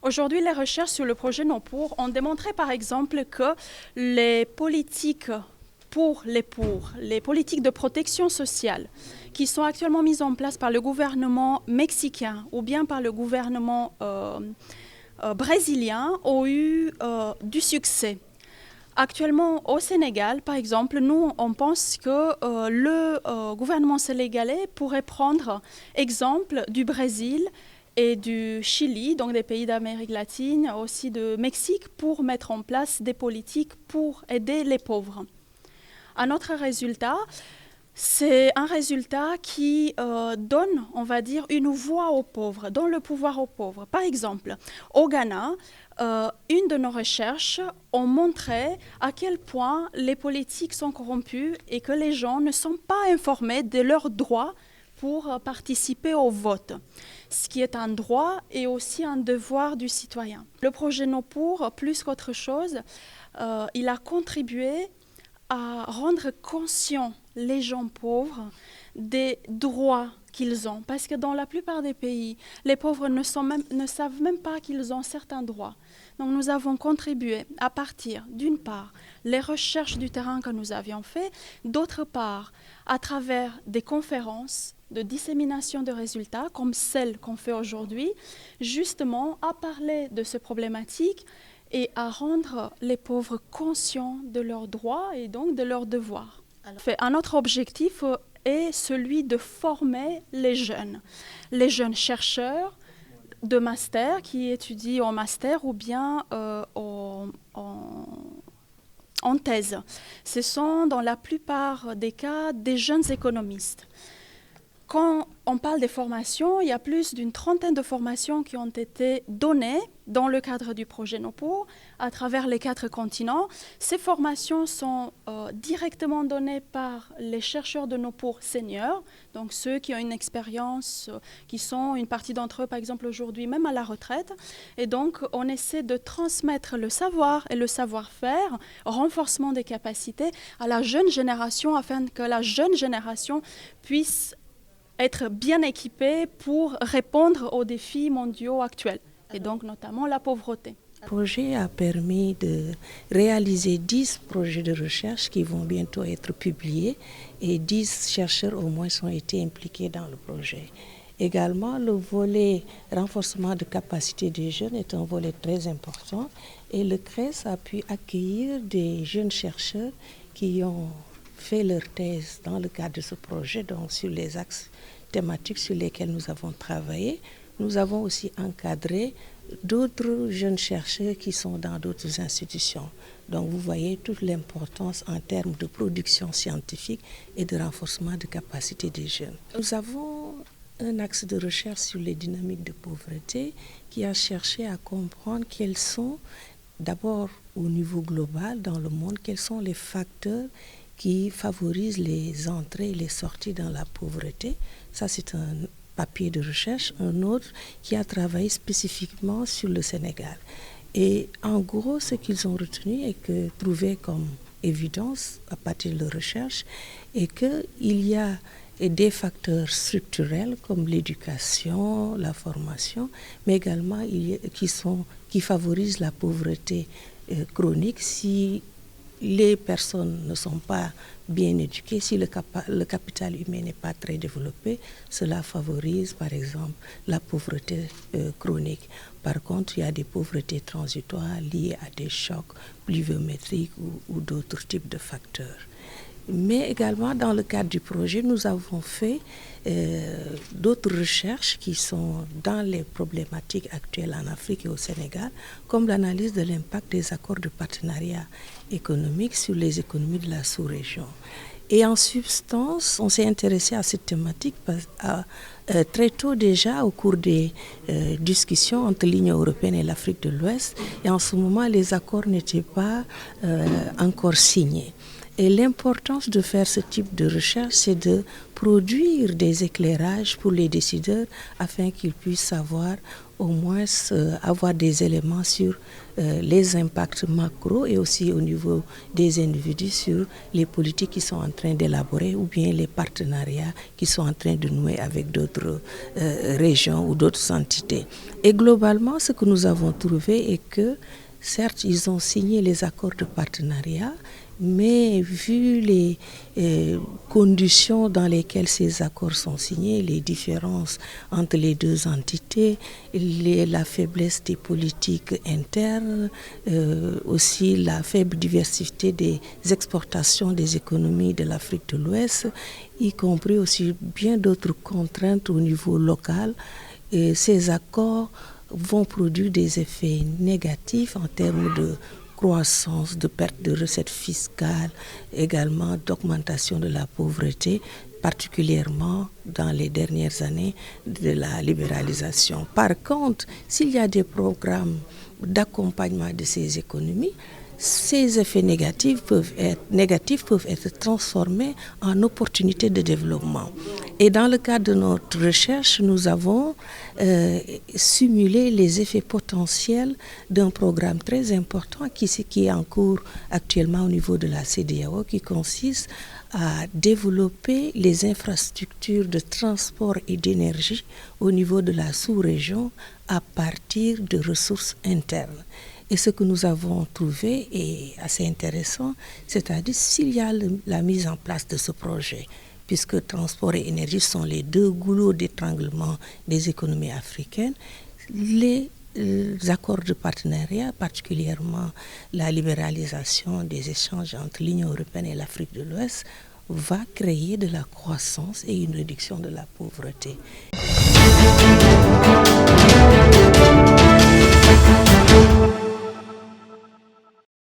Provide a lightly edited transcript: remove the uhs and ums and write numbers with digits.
Aujourd'hui, les recherches sur le projet NOPUR ont démontré par exemple que les politiques les politiques de protection sociale qui sont actuellement mises en place par le gouvernement mexicain ou bien par le gouvernement brésilien ont eu du succès. Actuellement, au Sénégal, par exemple, nous, on pense que le gouvernement sénégalais pourrait prendre exemple du Brésil et du Chili, donc des pays d'Amérique latine, aussi de Mexique, pour mettre en place des politiques pour aider les pauvres. Un autre résultat, c'est un résultat qui donne, on va dire, une voix aux pauvres, donne le pouvoir aux pauvres. Par exemple, au Ghana, une de nos recherches a montré à quel point les politiques sont corrompus et que les gens ne sont pas informés de leurs droits pour participer au vote, ce qui est un droit et aussi un devoir du citoyen. Le projet NOPUR, plus qu'autre chose, il a contribué à rendre conscients les gens pauvres des droits qu'ils ont. Parce que dans la plupart des pays, les pauvres ne savent même pas qu'ils ont certains droits. Donc nous avons contribué à partir, d'une part, les recherches du terrain que nous avions fait, d'autre part, à travers des conférences de dissémination de résultats, comme celle qu'on fait aujourd'hui, justement à parler de ces problématiques et à rendre les pauvres conscients de leurs droits et donc de leurs devoirs. Un autre objectif est celui de former les jeunes chercheurs de master qui étudient en master ou bien en thèse. Ce sont dans la plupart des cas des jeunes économistes. Quand on parle des formations, il y a plus d'une trentaine de formations qui ont été données dans le cadre du projet NOPUR à travers les 4 continents. Ces formations sont directement données par les chercheurs de NOPUR seniors, donc ceux qui ont une expérience, qui sont une partie d'entre eux, par exemple aujourd'hui, même à la retraite. Et donc, on essaie de transmettre le savoir et le savoir-faire, renforcement des capacités à la jeune génération afin que la jeune génération puisse être bien équipés pour répondre aux défis mondiaux actuels, et donc notamment la pauvreté. Le projet a permis de réaliser 10 projets de recherche qui vont bientôt être publiés et 10 chercheurs au moins ont été impliqués dans le projet. Également, le volet renforcement de capacité des jeunes est un volet très important et le CRES a pu accueillir des jeunes chercheurs qui ont fait leur thèse dans le cadre de ce projet, donc sur les axes thématiques sur lesquels nous avons travaillé. Nous avons aussi encadré d'autres jeunes chercheurs qui sont dans d'autres institutions. Donc vous voyez toute l'importance en termes de production scientifique et de renforcement de capacité des jeunes. Nous avons un axe de recherche sur les dynamiques de pauvreté qui a cherché à comprendre quels sont, d'abord au niveau global dans le monde, quels sont les facteurs qui favorisent les entrées et les sorties dans la pauvreté. Ça, c'est un papier de recherche. Un autre qui a travaillé spécifiquement sur le Sénégal. Et en gros, ce qu'ils ont retenu et que trouvé comme évidence à partir de leur recherche est qu'il y a des facteurs structurels comme l'éducation, la formation, mais également qui favorisent la pauvreté chronique si les personnes ne sont pas bien éduquées, si le capital humain n'est pas très développé, cela favorise par exemple la pauvreté chronique. Par contre, il y a des pauvretés transitoires liées à des chocs pluviométriques ou d'autres types de facteurs. Mais également, dans le cadre du projet, nous avons fait d'autres recherches qui sont dans les problématiques actuelles en Afrique et au Sénégal, comme l'analyse de l'impact des accords de partenariat économique sur les économies de la sous-région. Et en substance, on s'est intéressé à cette thématique très tôt déjà au cours des discussions entre l'Union européenne et l'Afrique de l'Ouest. Et en ce moment, les accords n'étaient pas encore signés. Et l'importance de faire ce type de recherche, c'est de produire des éclairages pour les décideurs afin qu'ils puissent savoir au moins avoir des éléments sur les impacts macro et aussi au niveau des individus sur les politiques qu'ils sont en train d'élaborer ou bien les partenariats qu'ils sont en train de nouer avec d'autres régions ou d'autres entités. Et globalement, ce que nous avons trouvé est que certes, ils ont signé les accords de partenariat, mais vu les conditions dans lesquelles ces accords sont signés, les différences entre les deux entités, la faiblesse des politiques internes, aussi la faible diversité des exportations des économies de l'Afrique de l'Ouest, y compris aussi bien d'autres contraintes au niveau local, et ces accords vont produire des effets négatifs en termes de croissance, de perte de recettes fiscales, également d'augmentation de la pauvreté, particulièrement dans les dernières années de la libéralisation. Par contre, s'il y a des programmes d'accompagnement de ces économies, ces effets négatifs peuvent être transformés en opportunités de développement. Et dans le cadre de notre recherche, nous avons simulé les effets potentiels d'un programme très important qui est en cours actuellement au niveau de la CEDEAO, qui consiste à développer les infrastructures de transport et d'énergie au niveau de la sous-région à partir de ressources internes. Et ce que nous avons trouvé est assez intéressant, c'est-à-dire s'il y a la mise en place de ce projet, puisque transport et énergie sont les deux goulots d'étranglement des économies africaines, les accords de partenariat, particulièrement la libéralisation des échanges entre l'Union européenne et l'Afrique de l'Ouest, va créer de la croissance et une réduction de la pauvreté.